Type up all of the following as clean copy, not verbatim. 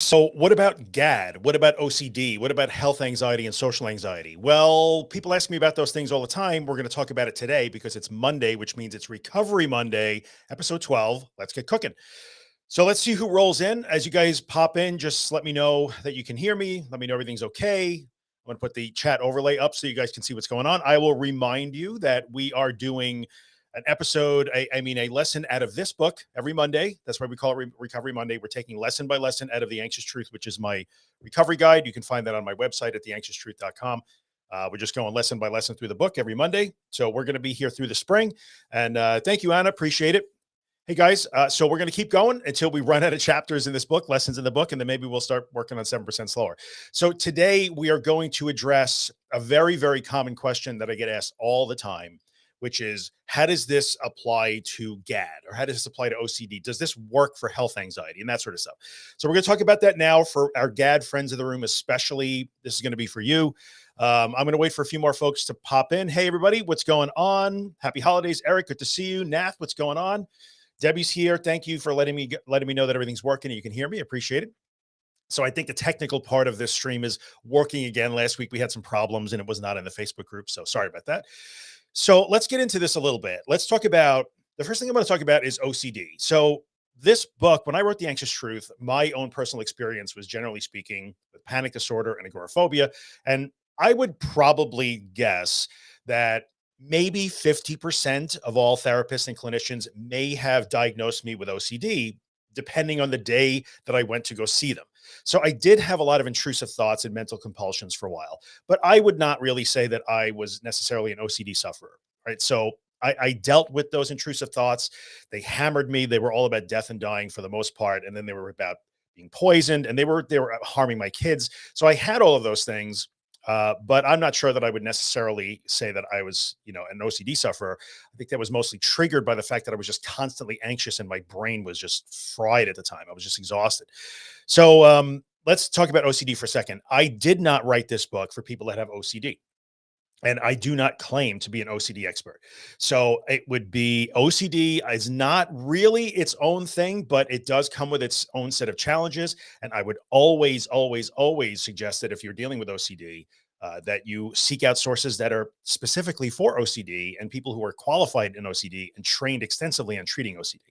So, what about GAD? What about OCD? What about health anxiety and social anxiety? Well, people ask me about those things all the time. We're going to talk about it today because it's Monday, which means it's Recovery Monday, episode 12. Let's get cooking. So, let's see who rolls in. As you guys pop in, just let me know that you can hear me. Let me know everything's okay. I'm going to put the chat overlay up so you guys can see what's going on. I will remind you that we are doing an episode, a lesson out of this book every Monday. That's why we call it Recovery Monday. We're taking lesson by lesson out of The Anxious Truth, which is my recovery guide. You can find that on my website at theanxioustruth.com. We're just going lesson by lesson through the book every Monday. So we're going to be here through the spring. And thank you, Anna. Appreciate it. Hey guys, so we're going to keep going until we run out of chapters in this book, lessons in the book, and then maybe we'll start working on 7% slower. So today we are going to address a very, very common question that I get asked all the time, which is how does this apply to GAD or how does this apply to OCD? Does this work for health anxiety and that sort of stuff? So we're going to talk about that now for our GAD friends of the room, especially. This is going to be for you. I'm going to wait for a few more folks to pop in. Hey, everybody, what's going on? Happy holidays, Eric. Good to see you. Nath, what's going on? Debbie's here. Thank you for letting me know that everything's working and you can hear me. Appreciate it. So I think the technical part of this stream is working again. Last week we had some problems and it was not in the Facebook group. So sorry about that. So let's get into this a little bit. Let's talk about the first thing I'm going to talk about is OCD. So this book, when I wrote The Anxious Truth, my own personal experience was generally speaking with panic disorder and agoraphobia. And I would probably guess that maybe 50% of all therapists and clinicians may have diagnosed me with OCD, depending on the day that I went to go see them. So I did have a lot of intrusive thoughts and mental compulsions for a while, but I would not really say that I was necessarily an OCD sufferer, right? So I dealt with those intrusive thoughts. They hammered me. They were all about death and dying for the most part. And then they were about being poisoned and they were harming my kids. So I had all of those things. But I'm not sure that I would necessarily say that I was, an OCD sufferer. I think that was mostly triggered by the fact that I was just constantly anxious and my brain was just fried at the time. I was just exhausted. So let's talk about OCD for a second. I did not write this book for people that have OCD. And I do not claim to be an OCD expert. So it would be OCD is not really its own thing, but it does come with its own set of challenges. And I would always, always, always suggest that if you're dealing with OCD, that you seek out sources that are specifically for OCD and people who are qualified in OCD and trained extensively on treating OCD.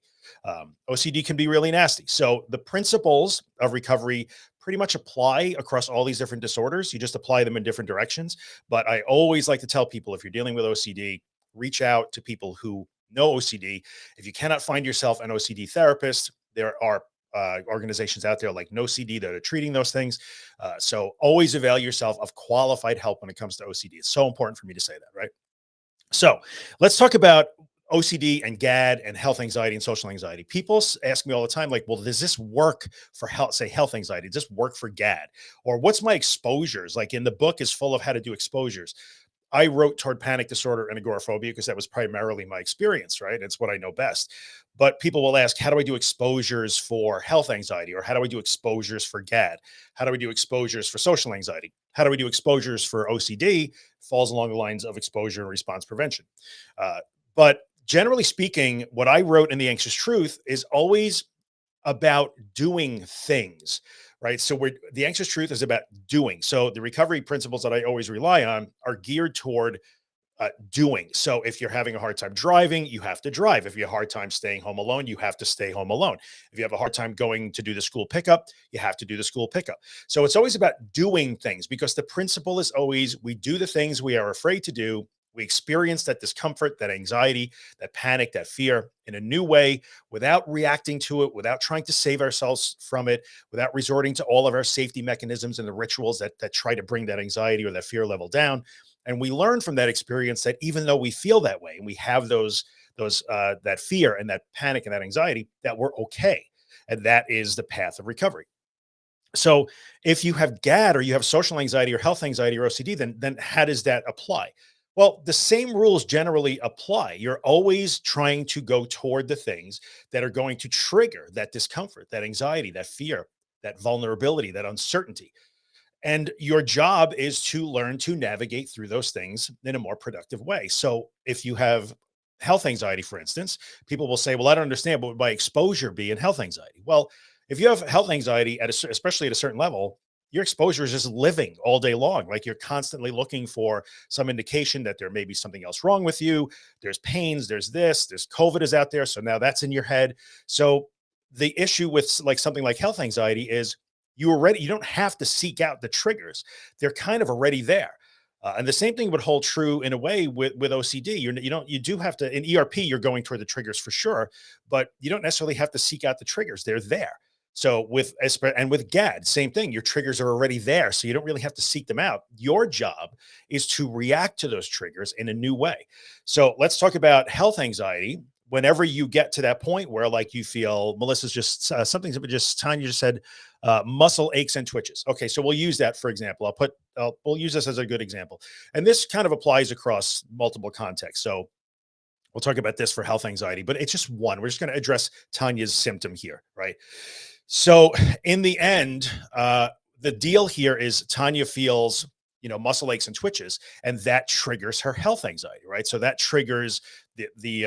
OCD can be really nasty. So the principles of recovery pretty much apply across all these different disorders. You just apply them in different directions. But I always like to tell people if you're dealing with OCD, reach out to people who know OCD. If you cannot find yourself an OCD therapist, there are organizations out there like NoCD that are treating those things. So always avail yourself of qualified help when it comes to OCD. It's so important for me to say that, right? So let's talk about OCD and GAD and health anxiety and social anxiety. People ask me all the time, like, well, does this work for health anxiety? Does this work for GAD? Or what's my exposures? Like in the book is full of how to do exposures. I wrote toward panic disorder and agoraphobia because that was primarily my experience, right? It's what I know best. But people will ask, how do I do exposures for health anxiety? Or how do I do exposures for GAD? How do I do exposures for social anxiety? How do we do exposures for OCD? Falls along the lines of exposure and response prevention. But generally speaking, what I wrote in The Anxious Truth is always about doing things, right? So the Anxious Truth is about doing. So the recovery principles that I always rely on are geared toward doing. So if you're having a hard time driving, you have to drive. If you have a hard time staying home alone, you have to stay home alone. If you have a hard time going to do the school pickup, you have to do the school pickup. So it's always about doing things because the principle is always we do the things we are afraid to do. We experience that discomfort, that anxiety, that panic, that fear in a new way without reacting to it, without trying to save ourselves from it, without resorting to all of our safety mechanisms and the rituals that try to bring that anxiety or that fear level down. And we learn from that experience that even though we feel that way and we have that fear and that panic and that anxiety, that we're okay. And that is the path of recovery. So if you have GAD or you have social anxiety or health anxiety or OCD, then how does that apply? Well, the same rules generally apply. You're always trying to go toward the things that are going to trigger that discomfort, that anxiety, that fear, that vulnerability, that uncertainty. And your job is to learn to navigate through those things in a more productive way. So if you have health anxiety, for instance, people will say, well, I don't understand what would my exposure be in health anxiety? Well, If you have health anxiety especially at a certain level, your exposure is just living all day long. Like you're constantly looking for some indication that there may be something else wrong with you. There's pains, there's COVID is out there. So now that's in your head. So the issue with like something like health anxiety is you don't have to seek out the triggers. They're kind of already there. And the same thing would hold true in a way with OCD. You do have to in ERP. You're going toward the triggers for sure, but you don't necessarily have to seek out the triggers. They're there. So with GAD, same thing. Your triggers are already there, so you don't really have to seek them out. Your job is to react to those triggers in a new way. So let's talk about health anxiety. Whenever you get to that point where like you feel Melissa's just something just Tanya just said, muscle aches and twitches. Okay, so we'll use that for example. We'll use this as a good example, and this kind of applies across multiple contexts. So we'll talk about this for health anxiety, but it's just one. We're just going to address Tanya's symptom here, right? So in the end, the deal here is Tanya feels, muscle aches and twitches, and that triggers her health anxiety, right? So that triggers the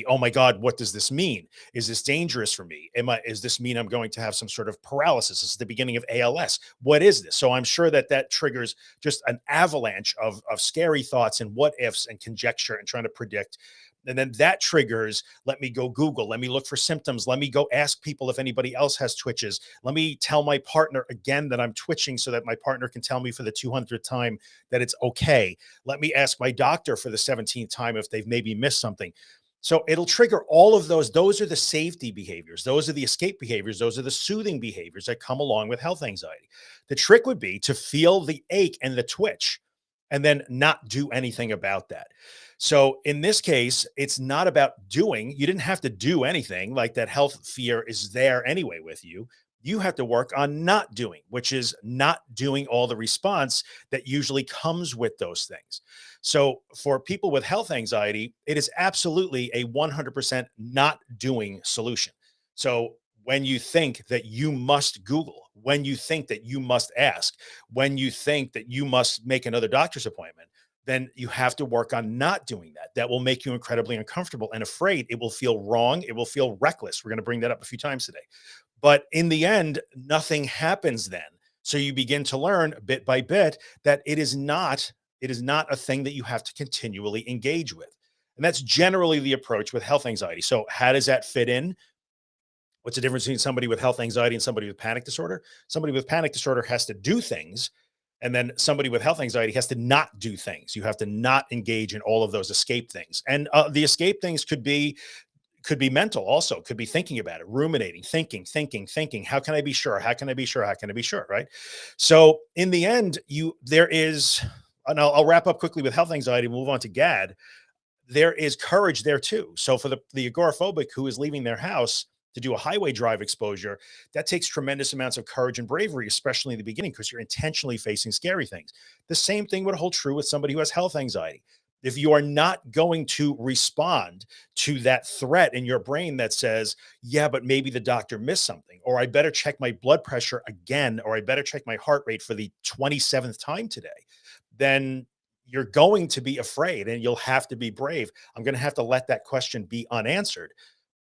oh my God, what does this mean? Is this dangerous for me? Is this mean I'm going to have some sort of paralysis? This is the beginning of ALS. What is this? So I'm sure that triggers just an avalanche of scary thoughts and what ifs and conjecture and trying to predict. And then that triggers, let me go Google, let me look for symptoms, let me go ask people if anybody else has twitches. Let me tell my partner again that I'm twitching so that my partner can tell me for the 200th time that it's okay. Let me ask my doctor for the 17th time if they've maybe missed something. So it'll trigger all of those. Those are the safety behaviors. Those are the escape behaviors. Those are the soothing behaviors that come along with health anxiety. The trick would be to feel the ache and the twitch and then not do anything about that. So in this case, it's not about doing, you didn't have to do anything. Like that health fear is there anyway with you. You have to work on not doing, which is not doing all the response that usually comes with those things. So for people with health anxiety, it is absolutely a 100% not doing solution. So when you think that you must Google, when you think that you must ask, when you think that you must make another doctor's appointment, then you have to work on not doing that. That will make you incredibly uncomfortable and afraid. It will feel wrong. It will feel reckless. We're going to bring that up a few times today. But in the end, nothing happens then. So you begin to learn bit by bit that it is not a thing that you have to continually engage with. And that's generally the approach with health anxiety. So how does that fit in? What's the difference between somebody with health anxiety and somebody with panic disorder? Somebody with panic disorder has to do things, and then somebody with health anxiety has to not do things. You have to not engage in all of those escape things. And the escape things could be mental also, could be thinking about it, ruminating, thinking. How can I be sure? How can I be sure? How can I be sure? Right. So in the end, there is, and I'll wrap up quickly with health anxiety, move on to GAD. There is courage there too. So for the agoraphobic who is leaving their house to do a highway drive exposure, that takes tremendous amounts of courage and bravery, especially in the beginning, because you're intentionally facing scary things. The same thing would hold true with somebody who has health anxiety. If you are not going to respond to that threat in your brain that says, yeah, but maybe the doctor missed something, or I better check my blood pressure again, or I better check my heart rate for the 27th time today, then you're going to be afraid and you'll have to be brave. I'm going to have to let that question be unanswered.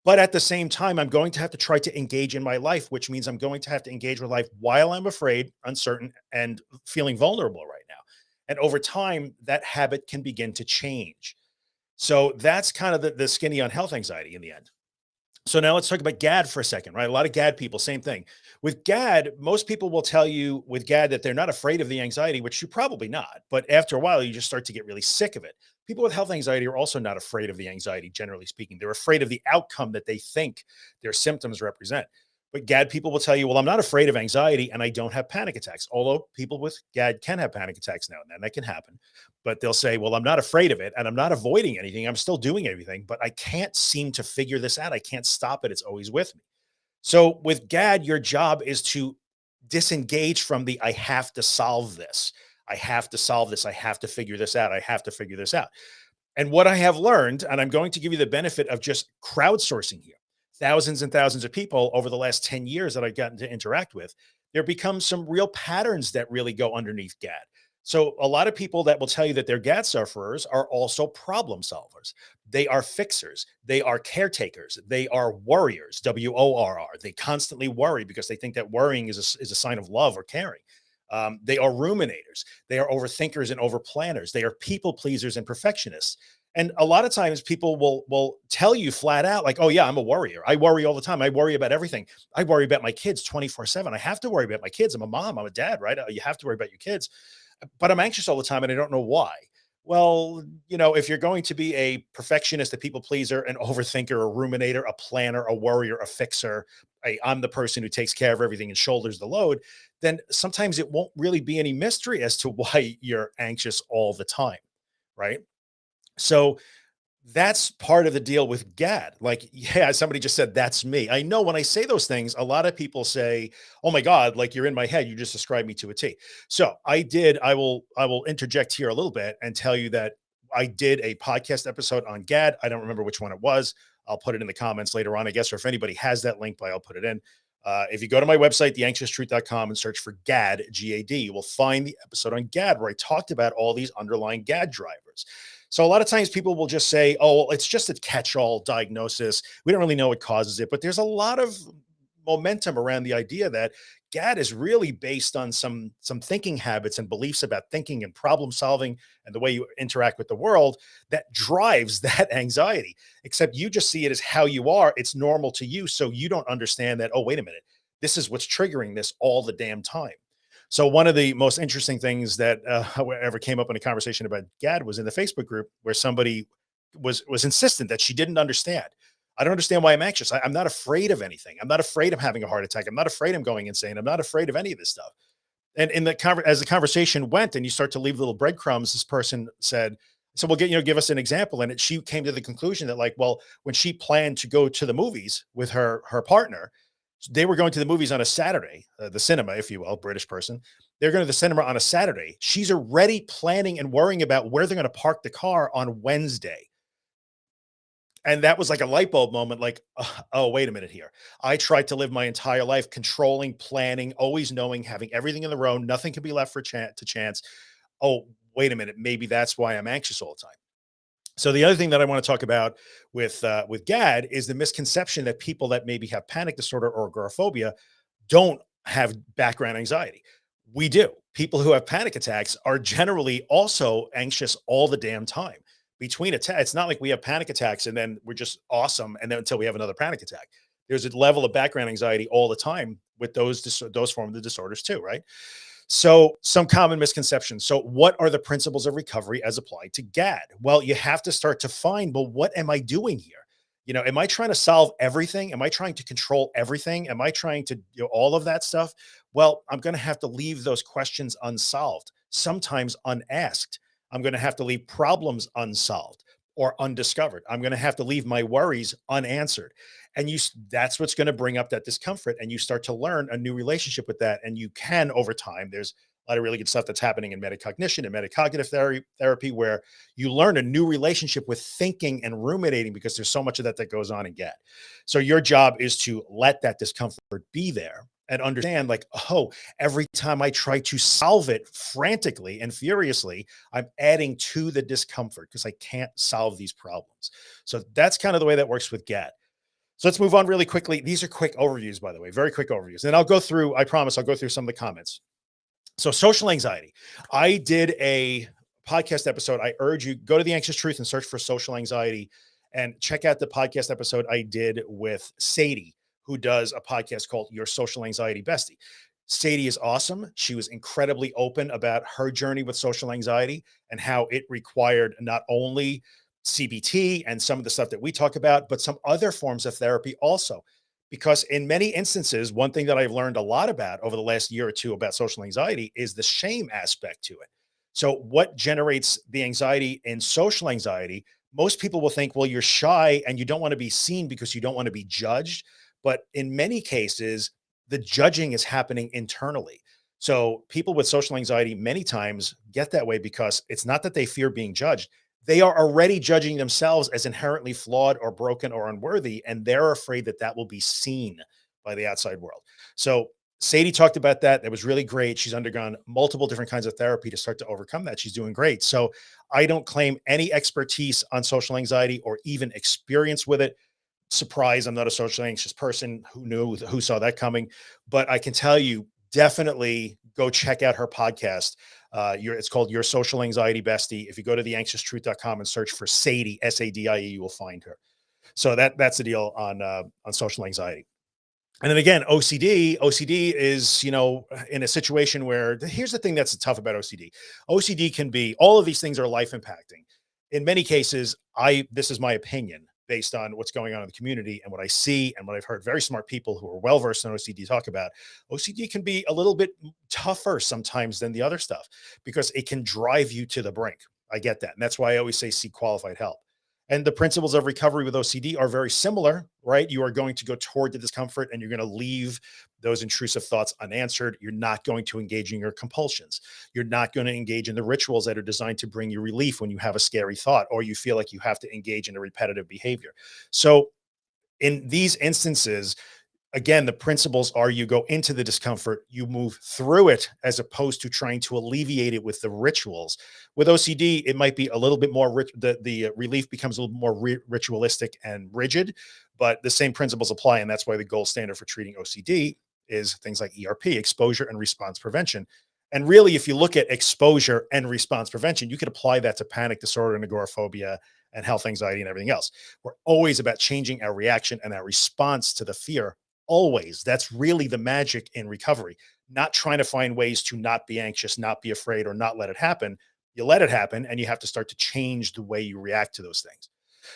But at the same time, I'm going to have to try to engage in my life, which means I'm going to have to engage with life while I'm afraid, uncertain, and feeling vulnerable right now. And over time, that habit can begin to change. So that's kind of the skinny on health anxiety in the end. So now let's talk about GAD for a second, right? A lot of GAD people, same thing. With GAD, most people will tell you with GAD that they're not afraid of the anxiety, which you're probably not. But after a while, you just start to get really sick of it. People with health anxiety are also not afraid of the anxiety, generally speaking. They're afraid of the outcome that they think their symptoms represent. But GAD people will tell you, well, I'm not afraid of anxiety and I don't have panic attacks. Although people with GAD can have panic attacks now and then, that can happen. But they'll say, well, I'm not afraid of it and I'm not avoiding anything. I'm still doing everything, but I can't seem to figure this out. I can't stop it. It's always with me. So with GAD, your job is to disengage from the I have to solve this. I have to solve this. I have to figure this out. I have to figure this out. And what I have learned, and I'm going to give you the benefit of just crowdsourcing here, thousands and thousands of people over the last 10 years that I've gotten to interact with, there become some real patterns that really go underneath GAD. So a lot of people that will tell you that they're GAD sufferers are also problem solvers. They are fixers. They are caretakers. They are worriers. WORR. They constantly worry because they think that worrying is a sign of love or caring. They are ruminators. They are overthinkers and overplanners. They are people pleasers and perfectionists. And a lot of times people will tell you flat out, like, oh yeah, I'm a worrier. I worry all the time. I worry about everything. I worry about my kids 24/7. I have to worry about my kids. I'm a mom. I'm a dad, right? You have to worry about your kids, but I'm anxious all the time and I don't know why. Well, if you're going to be a perfectionist, a people pleaser, an overthinker, a ruminator, a planner, a worrier, a fixer, I'm the person who takes care of everything and shoulders the load, then sometimes it won't really be any mystery as to why you're anxious all the time. Right. So that's part of the deal with GAD. Like, yeah, somebody just said, that's me. I know when I say those things, a lot of people say, oh my God, like you're in my head. You just described me to a T. So I will interject here a little bit and tell you that I did a podcast episode on GAD. I don't remember which one it was. I'll put it in the comments later on, I guess, or if anybody has that link, I'll put it in. If you go to my website, theanxioustruth.com, and search for GAD, GAD, you will find the episode on GAD where I talked about all these underlying GAD drivers. So a lot of times people will just say, oh, well, it's just a catch-all diagnosis. We don't really know what causes it, but there's a lot of momentum around the idea that GAD is really based on some thinking habits and beliefs about thinking and problem solving and the way you interact with the world that drives that anxiety. Except you just see it as how you are. It's normal to you. So you don't understand that, oh, wait a minute, this is what's triggering this all the damn time. So one of the most interesting things that ever came up in a conversation about GAD was in the Facebook group where somebody was insistent that she didn't understand. I don't understand why I'm anxious. I'm not afraid of anything. I'm not afraid of having a heart attack. I'm not afraid I'm going insane. I'm not afraid of any of this stuff. And as the conversation went, and you start to leave little breadcrumbs, this person said, "So we'll give us an example." And she came to the conclusion that, like, well, when she planned to go to the movies with her partner, they were going to the movies on a Saturday, the cinema, if you will, British person. They're going to the cinema on a Saturday. She's already planning and worrying about where they're going to park the car on Wednesday. And that was like a light bulb moment, like, oh, wait a minute here. I tried to live my entire life controlling, planning, always knowing, having everything in the row. Nothing can be left to chance. Oh, wait a minute. Maybe that's why I'm anxious all the time. So the other thing that I want to talk about with GAD is the misconception that people that maybe have panic disorder or agoraphobia don't have background anxiety. We do. People who have panic attacks are generally also anxious all the damn time. Between attacks, it's not like we have panic attacks and then we're just awesome, and then until we have another panic attack. There's a level of background anxiety all the time with those form of the disorders too, right? So, some common misconceptions. So, what are the principles of recovery as applied to GAD? Well, you have to start to find, well, what am I doing here? Am I trying to solve everything? Am I trying to control everything? Am I trying to do all of that stuff? Well, I'm going to have to leave those questions unsolved, sometimes unasked. I'm going to have to leave problems unsolved or undiscovered. I'm going to have to leave my worries unanswered. And that's what's going to bring up that discomfort. And you start to learn a new relationship with that. And you can, over time, there's a lot of really good stuff that's happening in metacognition and metacognitive therapy, where you learn a new relationship with thinking and ruminating because there's so much of that goes on in GAD. So your job is to let that discomfort be there and understand, like, oh, every time I try to solve it frantically and furiously, I'm adding to the discomfort because I can't solve these problems. So that's kind of the way that works with GAD. So let's move on really quickly. These are quick overviews, by the way, very quick overviews. And I promise I'll go through some of the comments. So social anxiety. I did a podcast episode. I urge you, go to The Anxious Truth and search for social anxiety and check out the podcast episode I did with Sadie, who does a podcast called Your Social Anxiety Bestie. Sadie is awesome. She was incredibly open about her journey with social anxiety and how it required not only CBT and some of the stuff that we talk about, but some other forms of therapy also. Because in many instances, one thing that I've learned a lot about over the last year or two about social anxiety is the shame aspect to it. So, what generates the anxiety in social anxiety? Most people will think, well, you're shy and you don't want to be seen because you don't want to be judged. But in many cases, the judging is happening internally. So, people with social anxiety many times get that way because it's not that they fear being judged. They are already judging themselves as inherently flawed or broken or unworthy, and they're afraid that that will be seen by the outside world. So Sadie talked about that. That was really great. She's undergone multiple different kinds of therapy to start to overcome that. She's doing great. So I don't claim any expertise on social anxiety or even experience with it. Surprise, I'm not a socially anxious person. Who knew? Who saw that coming? But I can tell you, definitely go check out her podcast. It's called Your Social Anxiety Bestie. If you go to theanxioustruth.com and search for Sadie, Sadie, you will find her. So that's the deal on social anxiety. And then again, OCD is, in a situation where here's the thing that's tough about OCD. OCD can be all of these things are life impacting. In many cases, this is my opinion based on what's going on in the community and what I see and what I've heard very smart people who are well versed in OCD talk about. OCD can be a little bit tougher sometimes than the other stuff because it can drive you to the brink. I get that. And that's why I always say seek qualified help. And the principles of recovery with OCD are very similar, right? You are going to go toward the discomfort and you're going to leave those intrusive thoughts unanswered. You're not going to engage in your compulsions. You're not going to engage in the rituals that are designed to bring you relief when you have a scary thought or you feel like you have to engage in a repetitive behavior. So, in these instances, again, the principles are you go into the discomfort, you move through it as opposed to trying to alleviate it with the rituals. With OCD, it might be a little bit more rich, the relief becomes a little more ritualistic and rigid, but the same principles apply. And that's why the gold standard for treating OCD is things like ERP, exposure and response prevention. And really, if you look at exposure and response prevention, you could apply that to panic disorder and agoraphobia and health anxiety and everything else. We're always about changing our reaction and our response to the fear. Always. That's really the magic in recovery, not trying to find ways to not be anxious, not be afraid, or not let it happen. You let it happen, and you have to start to change the way you react to those things.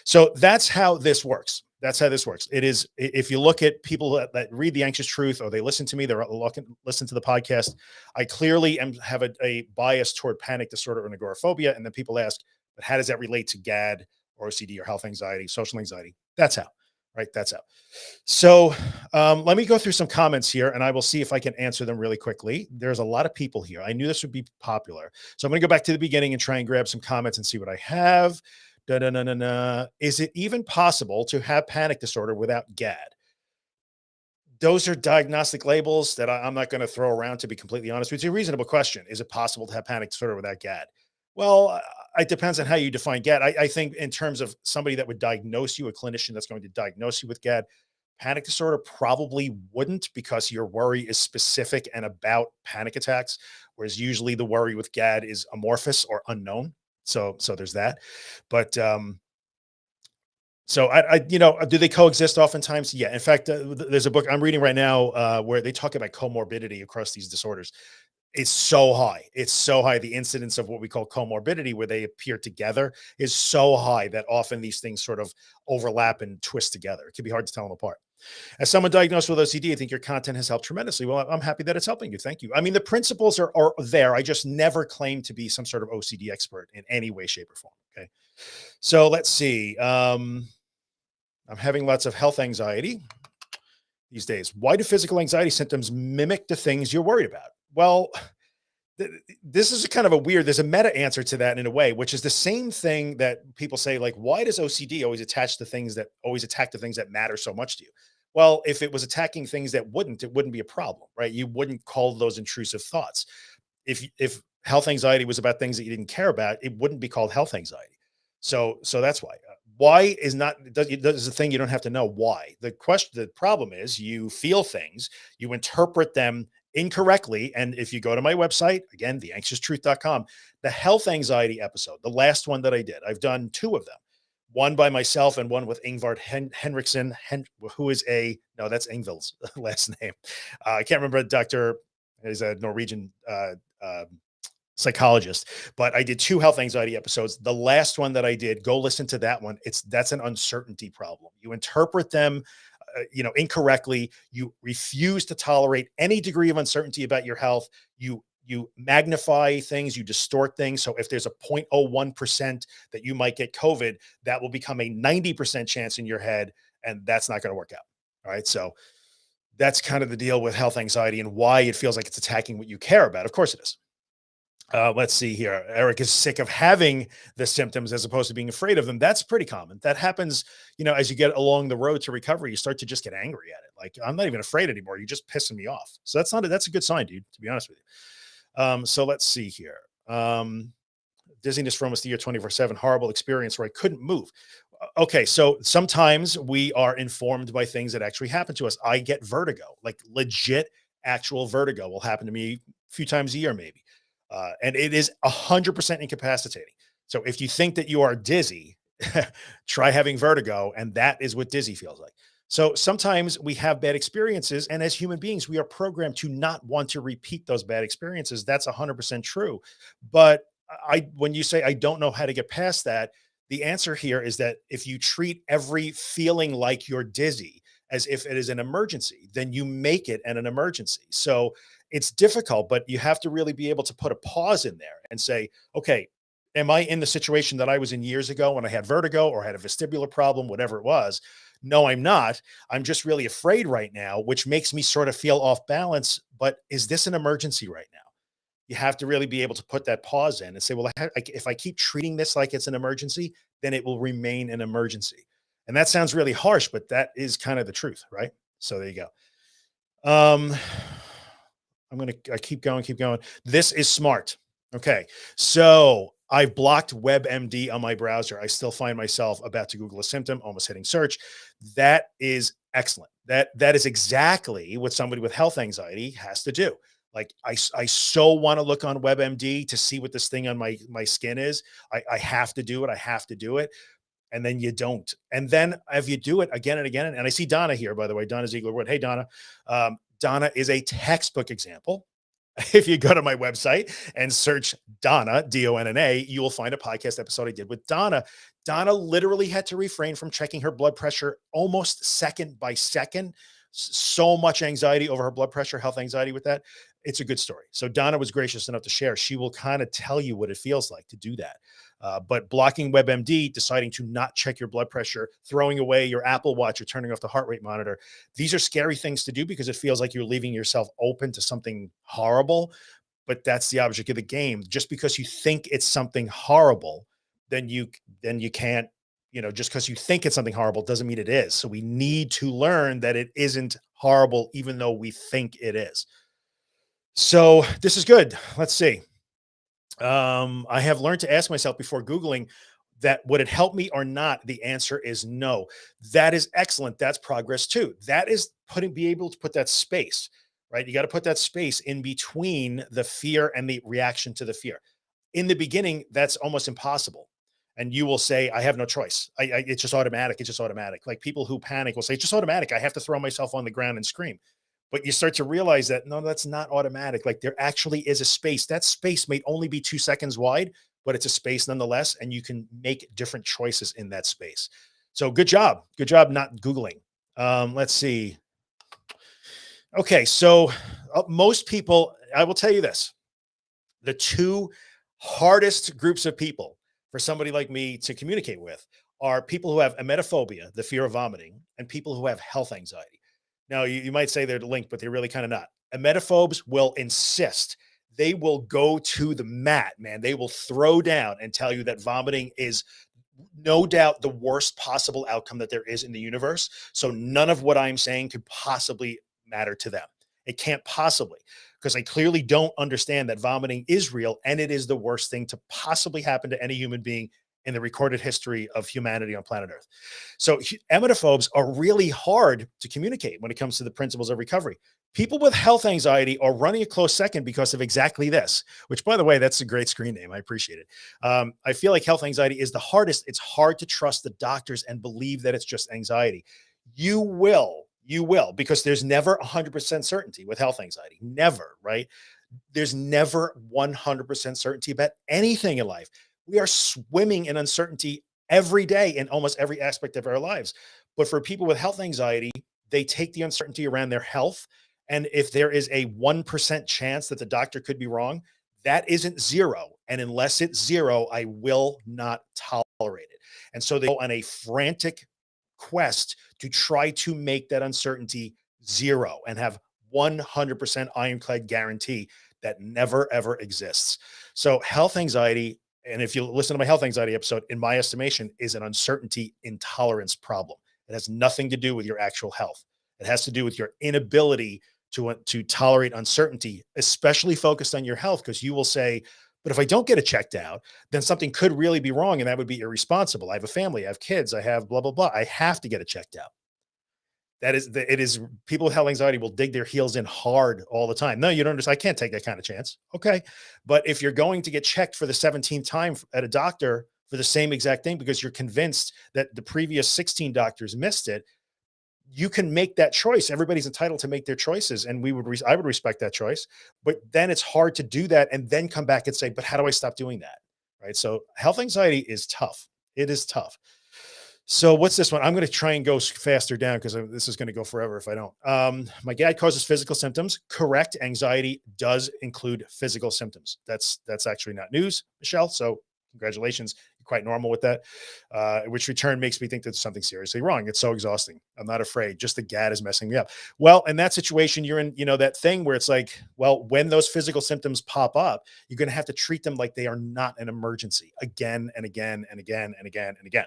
So that's how this works. That's how this works. It is, if you look at people that read The Anxious Truth or they listen to me, they're looking, listen to the podcast. I clearly have a bias toward panic disorder and agoraphobia. And then people ask, but how does that relate to GAD or OCD or health anxiety, social anxiety? That's how, right? That's how. So let me go through some comments here and I will see if I can answer them really quickly. There's a lot of people here. I knew this would be popular. So I'm going to go back to the beginning and try and grab some comments and see what I have. Da-da-na-na-na. Is it even possible to have panic disorder without GAD? Those are diagnostic labels that I'm not going to throw around, to be completely honest. It's a reasonable question. Is it possible to have panic disorder without GAD? Well, it depends on how you define GAD. I think in terms of somebody that would diagnose you, a clinician that's going to diagnose you with GAD, panic disorder probably wouldn't, because your worry is specific and about panic attacks, whereas usually the worry with GAD is amorphous or unknown. So there's that. But so do they coexist oftentimes? Yeah. In fact, there's a book I'm reading right now where they talk about comorbidity across these disorders. It's so high. It's so high. The incidence of what we call comorbidity, where they appear together, is so high that often these things sort of overlap and twist together. It can be hard to tell them apart. As someone diagnosed with OCD, I think your content has helped tremendously. Well, I'm happy that it's helping you. Thank you. I mean, the principles are there. I just never claim to be some sort of OCD expert in any way, shape, or form. Okay. So let's see. I'm having lots of health anxiety these days. Why do physical anxiety symptoms mimic the things you're worried about? Well, this is a kind of a weird, there's a meta answer to that in a way, which is the same thing that people say, like, why does OCD always attack the things that matter so much to you? Well, if it was attacking things that wouldn't, it wouldn't be a problem, right? You wouldn't call those intrusive thoughts. If health anxiety was about things that you didn't care about, it wouldn't be called health anxiety. So that's why. Why is not does the thing you don't have to know why. The problem is you feel things, you interpret them incorrectly. And if you go to my website, again, theanxioustruth.com, the health anxiety episode, the last one that I did, I've done two of them, one by myself and one with Ingvard Henriksen, who is no, that's Ingvild's last name. I can't remember. Doctor is a Norwegian uh, psychologist, but I did two health anxiety episodes. The last one that I did, go listen to that one. That's an uncertainty problem. You interpret them, incorrectly. You refuse to tolerate any degree of uncertainty about your health. You magnify things, you distort things. So if there's a 0.01% that you might get COVID, that will become a 90% chance in your head, and that's not going to work out. All right. So that's kind of the deal with health anxiety and why it feels like it's attacking what you care about. Of course it is. Let's see here. Eric is sick of having the symptoms as opposed to being afraid of them. That's pretty common. That happens, as you get along the road to recovery, you start to just get angry at it. Like, I'm not even afraid anymore. You're just pissing me off. So that's a good sign, dude, to be honest with you. So let's see here. Dizziness for almost a year, 24/7, horrible experience where I couldn't move. Okay, so sometimes we are informed by things that actually happen to us. I get vertigo, like legit actual vertigo will happen to me a few times a year, maybe. And it is 100% incapacitating. So if you think that you are dizzy, try having vertigo, and that is what dizzy feels like. So sometimes we have bad experiences, and as human beings, we are programmed to not want to repeat those bad experiences. That's 100% true. But when you say I don't know how to get past that, the answer here is that if you treat every feeling like you're dizzy as if it is an emergency, then you make it an emergency. So it's difficult, but you have to really be able to put a pause in there and say, okay, am I in the situation that I was in years ago when I had vertigo or had a vestibular problem, whatever it was? No, I'm not. I'm just really afraid right now, which makes me sort of feel off balance. But is this an emergency right now? You have to really be able to put that pause in and say, well, if I keep treating this like it's an emergency, then it will remain an emergency. And that sounds really harsh, but that is kind of the truth, right? So there you go. Um, I keep going, keep going. This is smart. Okay. So I've blocked WebMD on my browser. I still find myself about to Google a symptom, almost hitting search. That is excellent. That is exactly what somebody with health anxiety has to do. Like I so want to look on WebMD to see what this thing on my skin is. I have to do it. I have to do it, and then you don't. And then if you do it again and again, and I see Donna here, by the way, Donna Ziegler Wood. Hey, Donna. Donna is a textbook example. If you go to my website and search Donna, Donna, you will find a podcast episode I did with Donna. Donna literally had to refrain from checking her blood pressure almost second by second. So much anxiety over her blood pressure, health anxiety with that. It's a good story. So Donna was gracious enough to share. She will kind of tell you what it feels like to do that. But blocking WebMD, deciding to not check your blood pressure, throwing away your Apple Watch or turning off the heart rate monitor, these are scary things to do because it feels like you're leaving yourself open to something horrible. But that's the object of the game. Just because you think it's something horrible, then you can't, just because you think it's something horrible doesn't mean it is. So we need to learn that it isn't horrible, even though we think it is. So this is good. Let's see. I have learned to ask myself before Googling that would it help me or not? The answer is no. That is excellent. That's progress too. That is be able to put that space, right? You got to put that space in between the fear and the reaction to the fear. In the beginning, that's almost impossible. And you will say, I have no choice. It's just automatic. It's just automatic. Like people who panic will say, it's just automatic. I have to throw myself on the ground and scream. But you start to realize that no, that's not automatic. Like there actually is a space. That space may only be 2 seconds wide, but it's a space nonetheless. And you can make different choices in that space. So good job. Good job not Googling. Let's see. Okay. So most people, I will tell you this, the two hardest groups of people for somebody like me to communicate with are people who have emetophobia, the fear of vomiting, and people who have health anxiety. Now, you might say they're linked, but they're really kind of not. Emetophobes will insist. They will go to the mat, man. They will throw down and tell you that vomiting is no doubt the worst possible outcome that there is in the universe. So none of what I'm saying could possibly matter to them. It can't possibly, because I clearly don't understand that vomiting is real and it is the worst thing to possibly happen to any human being in the recorded history of humanity on planet Earth. So emetophobes are really hard to communicate when it comes to the principles of recovery. People with health anxiety are running a close second because of exactly this, which, by the way, that's a great screen name. I appreciate it. I feel like health anxiety is the hardest. It's hard to trust the doctors and believe that it's just anxiety. You will, because there's never 100% certainty with health anxiety. Never, right? There's never 100% certainty about anything in life. We are swimming in uncertainty every day in almost every aspect of our lives. But for people with health anxiety, they take the uncertainty around their health. And if there is a 1% chance that the doctor could be wrong, that isn't zero. And unless it's zero, I will not tolerate it. And so they go on a frantic quest to try to make that uncertainty zero and have 100% ironclad guarantee that never ever exists. So health anxiety, and if you listen to my health anxiety episode, in my estimation, is an uncertainty intolerance problem. It has nothing to do with your actual health. It has to do with your inability to tolerate uncertainty, especially focused on your health, because you will say, but if I don't get it checked out, then something could really be wrong, and that would be irresponsible. I have a family, I have kids, I have blah blah blah. I have to get it checked out. That is the it is People with health anxiety will dig their heels in hard all the time. No, you don't understand. I can't take that kind of chance. Okay. But if you're going to get checked for the 17th time at a doctor for the same exact thing because you're convinced that the previous 16 doctors missed it, you can make that choice. Everybody's entitled to make their choices, and I would respect that choice. But then it's hard to do that and then come back and say, but how do I stop doing that? Right? So health anxiety is tough. It is tough. So what's this one? I'm going to try and go faster down because this is going to go forever if I don't. My GAD causes physical symptoms. Correct. Anxiety does include physical symptoms. That's actually not news, Michelle. So congratulations. You're quite normal with that, which return makes me think that there's something seriously wrong. It's so exhausting. I'm not afraid. Just the GAD is messing me up. Well, in that situation, you're in, that thing where it's like, well, when those physical symptoms pop up, you're going to have to treat them like they are not an emergency again and again and again and again and again.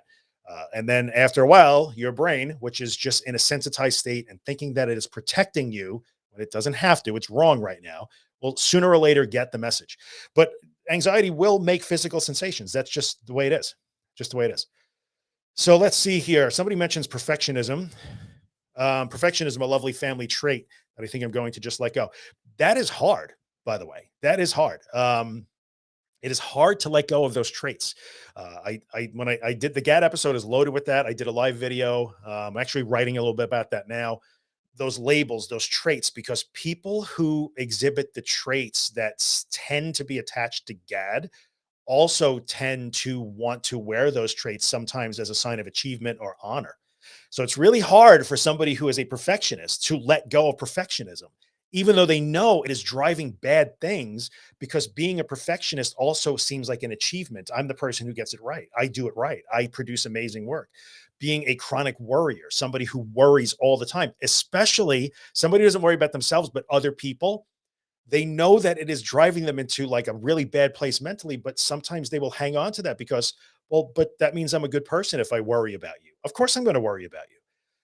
And then after a while, your brain, which is just in a sensitized state and thinking that it is protecting you when it doesn't have to, it's wrong right now, will sooner or later get the message. But anxiety will make physical sensations. That's just the way it is. Just the way it is. So let's see here. Somebody mentions perfectionism. Perfectionism, a lovely family trait that I think I'm going to just let go. That is hard, by the way. That is hard. It is hard to let go of those traits. When I did the GAD episode is loaded with that. I did a live video. I'm actually writing a little bit about that now. Those labels, those traits, because people who exhibit the traits that tend to be attached to GAD also tend to want to wear those traits sometimes as a sign of achievement or honor. So it's really hard for somebody who is a perfectionist to let go of perfectionism, even though they know it is driving bad things, because being a perfectionist also seems like an achievement. I'm the person who gets it right. I do it right. I produce amazing work. Being a chronic worrier, somebody who worries all the time, especially somebody who doesn't worry about themselves, but other people, they know that it is driving them into like a really bad place mentally, but sometimes they will hang on to that because, well, but that means I'm a good person if I worry about you. Of course I'm going to worry about you.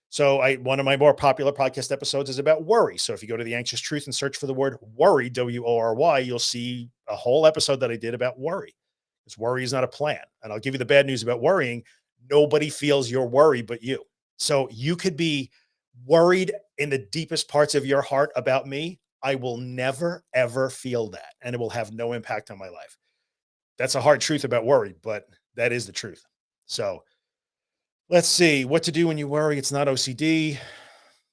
So one of my more popular podcast episodes is about worry. So if you go to The Anxious Truth and search for the word worry, WORY, you'll see a whole episode that I did about worry. Because worry is not a plan. And I'll give you the bad news about worrying. Nobody feels your worry but you. So you could be worried in the deepest parts of your heart about me. I will never, ever feel that. And it will have no impact on my life. That's a hard truth about worry, but that is the truth. So let's see what to do when you worry. It's not OCD.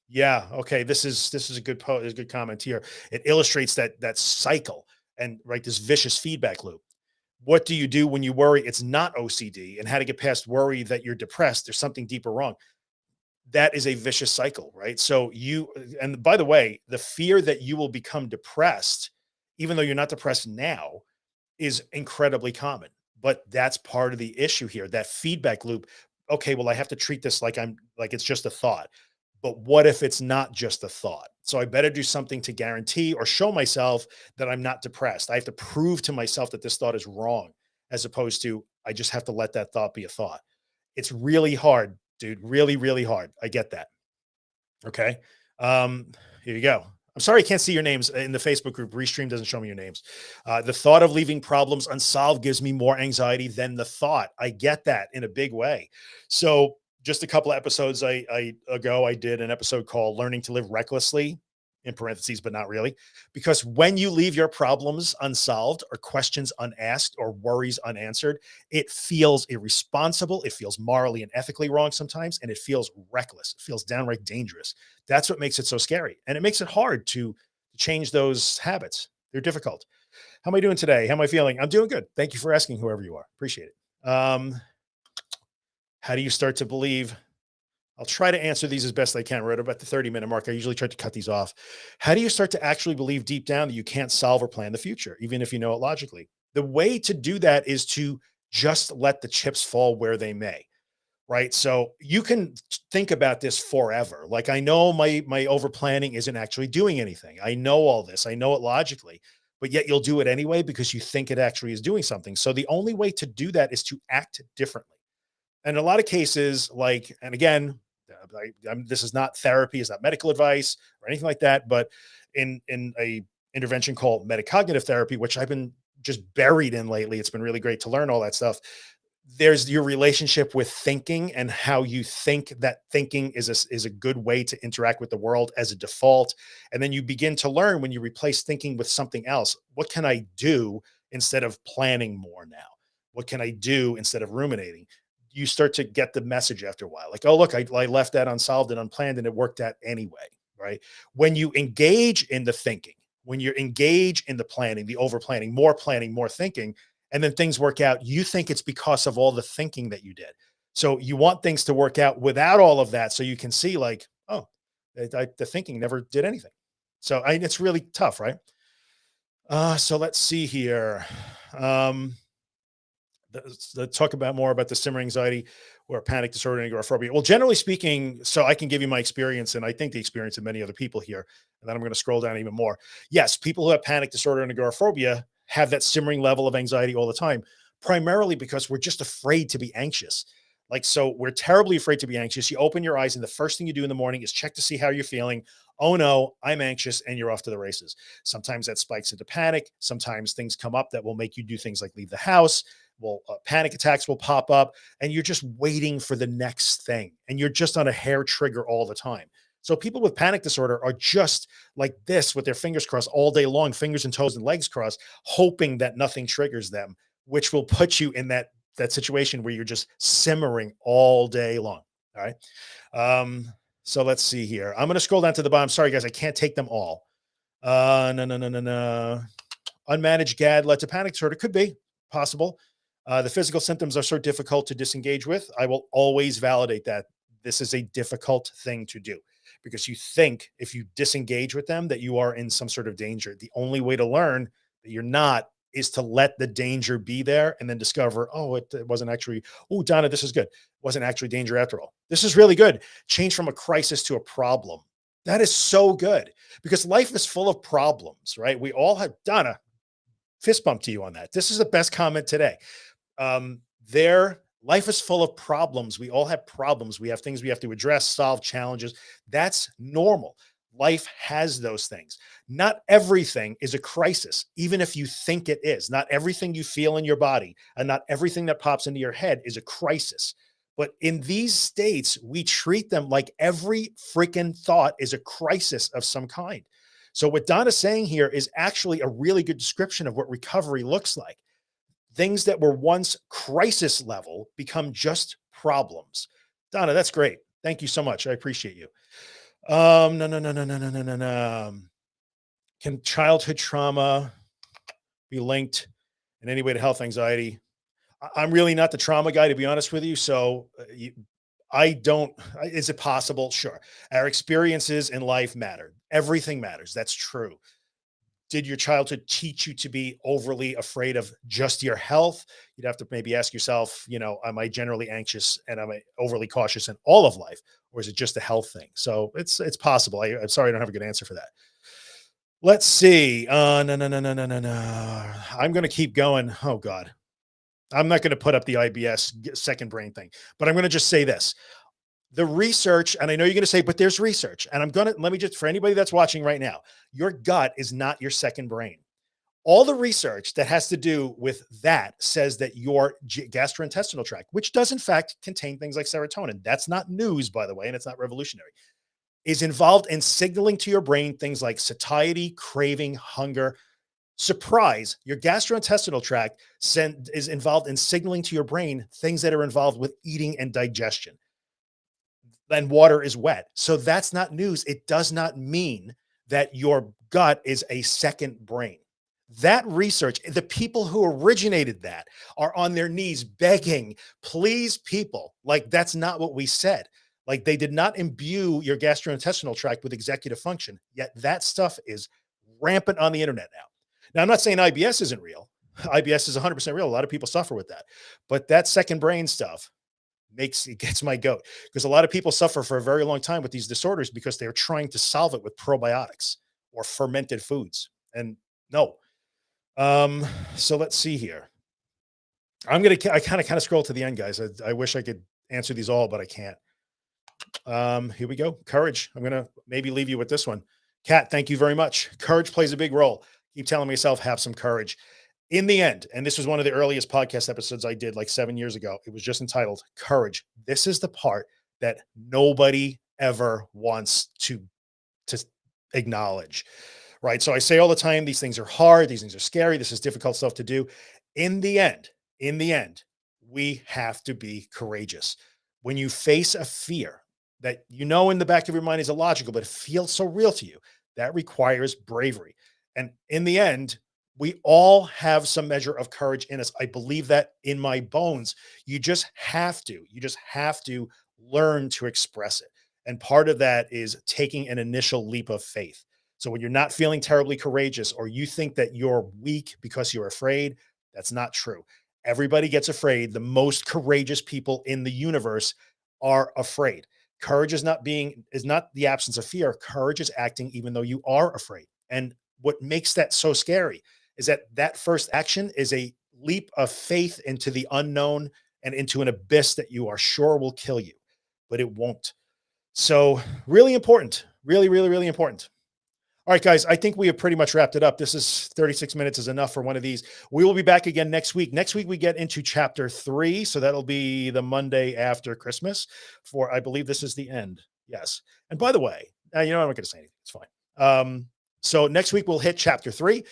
Yeah. Okay. This is a a good comment here. It illustrates that cycle and right this vicious feedback loop. What do you do when you worry? It's not OCD, and how to get past worry that you're depressed. There's something deeper wrong. That is a vicious cycle, right? So and by the way, the fear that you will become depressed, even though you're not depressed now, is incredibly common. But that's part of the issue here, that feedback loop. Okay, well, I have to treat this like it's just a thought. But what if it's not just a thought? So I better do something to guarantee or show myself that I'm not depressed. I have to prove to myself that this thought is wrong, as opposed to I just have to let that thought be a thought. It's really hard, dude. Really, really hard. I get that. Okay. Um, Here you go. I'm sorry I can't see your names in the Facebook group. Restream doesn't show me your names. The thought of leaving problems unsolved gives me more anxiety than the thought. I get that in a big way. So just a couple of episodes ago, I did an episode called Learning to Live Recklessly, in parentheses, but not really. Because when you leave your problems unsolved or questions unasked or worries unanswered, it feels irresponsible. It feels morally and ethically wrong sometimes, and it feels reckless. It feels downright dangerous. That's what makes it so scary. And it makes it hard to change those habits. They're difficult. How am I doing today? How am I feeling? I'm doing good. Thank you for asking, whoever you are. Appreciate it. How do you start to believe? I'll try to answer these as best I can. We're at about the 30-minute mark. I usually try to cut these off. How do you start to actually believe deep down that you can't solve or plan the future, even if you know it logically? The way to do that is to just let the chips fall where they may. right? So you can think about this forever. Like I know my over planning isn't actually doing anything. I know all this. I know it logically, but yet you'll do it anyway because you think it actually is doing something. So the only way to do that is to act differently. And in a lot of cases, like, and again, this is not therapy, it's not medical advice or anything like that, but in a intervention called metacognitive therapy, which I've been just buried in lately, it's been really great to learn all that stuff. There's your relationship with thinking and how you think that thinking is a good way to interact with the world as a default. And then you begin to learn when you replace thinking with something else. What can I do instead of planning more now? What can I do instead of ruminating? You start to get the message after a while. Like, oh, look, I left that unsolved and unplanned and it worked out anyway. Right. When you engage in the thinking, when you engage in the planning, more thinking, and then things work out, you think it's because of all the thinking that you did. So you want things to work out without all of that. So you can see, like, oh, the thinking never did anything. So it's really tough, right? So let's see here. Um, let's talk about more about the simmer anxiety or panic disorder and agoraphobia. Well, generally speaking, so I can give you my experience and I think the experience of many other people here. And then I'm going to scroll down even more. Yes, people who have panic disorder and agoraphobia have that simmering level of anxiety all the time, primarily because we're just afraid to be anxious. Like, so we're terribly afraid to be anxious. You open your eyes, and the first thing you do in the morning is check to see how you're feeling. Oh no, I'm anxious, and you're off to the races. Sometimes that spikes into panic. Sometimes things come up that will make you do things like leave the house. Well, panic attacks will pop up, and you're just waiting for the next thing, and you're just on a hair trigger all the time. So people with panic disorder are just like this with their fingers crossed all day long, fingers and toes and legs crossed, hoping that nothing triggers them, which will put you in that situation where you're just simmering all day long. All right. So let's see here. I'm going to scroll down to the bottom. Sorry, guys, I can't take them all. No, no, no, no, no. Unmanaged GAD led to panic disorder. Could be possible. The physical symptoms are so difficult to disengage with. I will always validate that this is a difficult thing to do because you think if you disengage with them that you are in some sort of danger. The only way to learn that you're not is to let the danger be there and then discover, oh, it wasn't actually, oh, Donna, this is good. It wasn't actually danger after all. This is really good. Change from a crisis to a problem. That is so good because life is full of problems, right? We all have, Donna, fist bump to you on that. This is the best comment today. Their life is full of problems. We all have problems. We have things we have to address, solve challenges. That's normal. Life has those things. Not everything is a crisis, even if you think it is. Not everything you feel in your body and not everything that pops into your head is a crisis. But in these states, we treat them like every freaking thought is a crisis of some kind. So, what Donna's saying here is actually a really good description of what recovery looks like. Things that were once crisis level become just problems. Donna, that's great. Thank you so much. I appreciate you. No, no, no, no, no, no, no, no, no. Can childhood trauma be linked in any way to health anxiety? I'm really not the trauma guy, to be honest with you. So I don't, is it possible? Sure. Our experiences in life matter. Everything matters. That's true. Did your childhood teach you to be overly afraid of just your health? You'd have to maybe ask yourself, am I generally anxious and am I overly cautious in all of life? Or is it just a health thing? So it's possible. I'm sorry, I don't have a good answer for that. Let's see. No, no, no, no, no, no, no. I'm going to keep going. Oh God. I'm not going to put up the IBS second brain thing, but I'm going to just say this. The research, and I know you're going to say, but there's research, and let me just, for anybody that's watching right now, your gut is not your second brain. All the research that has to do with that says that your gastrointestinal tract, which does in fact contain things like serotonin, that's not news, by the way, and it's not revolutionary, is involved in signaling to your brain things like satiety, craving, hunger. Surprise, your gastrointestinal tract is involved in signaling to your brain things that are involved with eating and digestion. Then water is wet. So that's not news. It does not mean that your gut is a second brain. That research, the people who originated that are on their knees begging, please, people, like that's not what we said. Like they did not imbue your gastrointestinal tract with executive function, yet that stuff is rampant on the internet now. Now, I'm not saying IBS isn't real. IBS is 100% real. A lot of people suffer with that. But that second brain stuff, makes it gets my goat because a lot of people suffer for a very long time with these disorders because they're trying to solve it with probiotics or fermented foods. And no. Um, so let's see here. I kind of scroll to the end, guys. I wish I could answer these all, but I can't. Here we go. Courage. I'm gonna maybe leave you with this one. Kat, thank you very much. Courage plays a big role. Keep telling myself, have some courage. In the end, and this was one of the earliest podcast episodes I did like 7 years ago. It was just entitled Courage. This is the part that nobody ever wants to acknowledge. Right. So I say all the time, these things are hard, these things are scary, this is difficult stuff to do. In the end, in the end, we have to be courageous. When you face a fear that you know in the back of your mind is illogical, but it feels so real to you, that requires bravery. And in the end, we all have some measure of courage in us. I believe that in my bones. You just have to learn to express it. And part of that is taking an initial leap of faith. So when you're not feeling terribly courageous or you think that you're weak because you're afraid, that's not true. Everybody gets afraid. The most courageous people in the universe are afraid. Courage is not the absence of fear. Courage is acting even though you are afraid. And what makes that so scary is that that first action is a leap of faith into the unknown and into an abyss that you are sure will kill you, but it won't. So really important, really, really, really important. All right, guys, I think we have pretty much wrapped it up. This is 36 minutes is enough for one of these. We will be back again next week. Next week, we get into chapter 3. So that'll be the Monday after Christmas for, I believe this is the end. Yes. And by the way, you know, I'm not going to say anything. It's fine. So next week we'll hit chapter 3.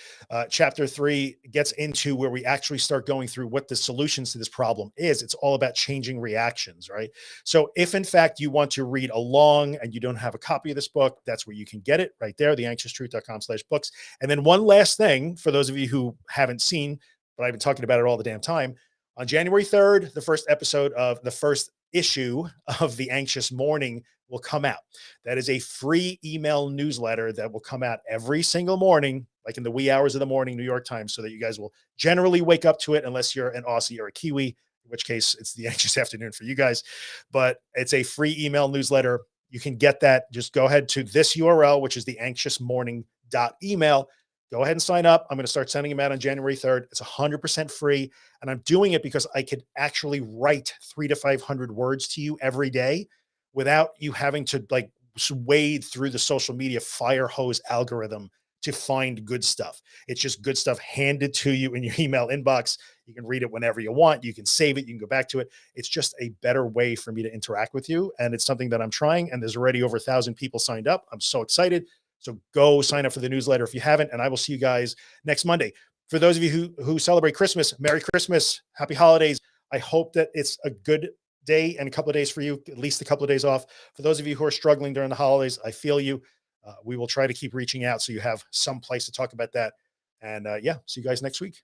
Chapter 3 gets into where we actually start going through what the solutions to this problem is. It's all about changing reactions, right? So if in fact you want to read along and you don't have a copy of this book, that's where you can get it right there, theanxioustruth.com/books. And then one last thing for those of you who haven't seen, but I've been talking about it all the damn time. On January 3rd, the first episode of the first issue of The Anxious Morning will come out. That is a free email newsletter that will come out every single morning, like in the wee hours of the morning, New York time, so that you guys will generally wake up to it, unless you're an Aussie or a Kiwi, in which case it's the anxious afternoon for you guys. But it's a free email newsletter. You can get that. Just go ahead to this URL, which is theanxiousmorning.email. Go ahead and sign up. I'm going to start sending them out on January 3rd. It's 100% free. And I'm doing it because I could actually write 300 to 500 words to you every day without you having to like wade through the social media fire hose algorithm to find good stuff. It's just good stuff handed to you in your email inbox. You can read it whenever you want. You can save it. You can go back to it. It's just a better way for me to interact with you. And it's something that I'm trying. And there's already over 1,000 people signed up. I'm so excited. So go sign up for the newsletter if you haven't. And I will see you guys next Monday. For those of you who celebrate Christmas, Merry Christmas, Happy Holidays. I hope that it's a good day and a couple of days for you, at least a couple of days off. For those of you who are struggling during the holidays, I feel you. We will try to keep reaching out so you have some place to talk about that. And yeah, see you guys next week.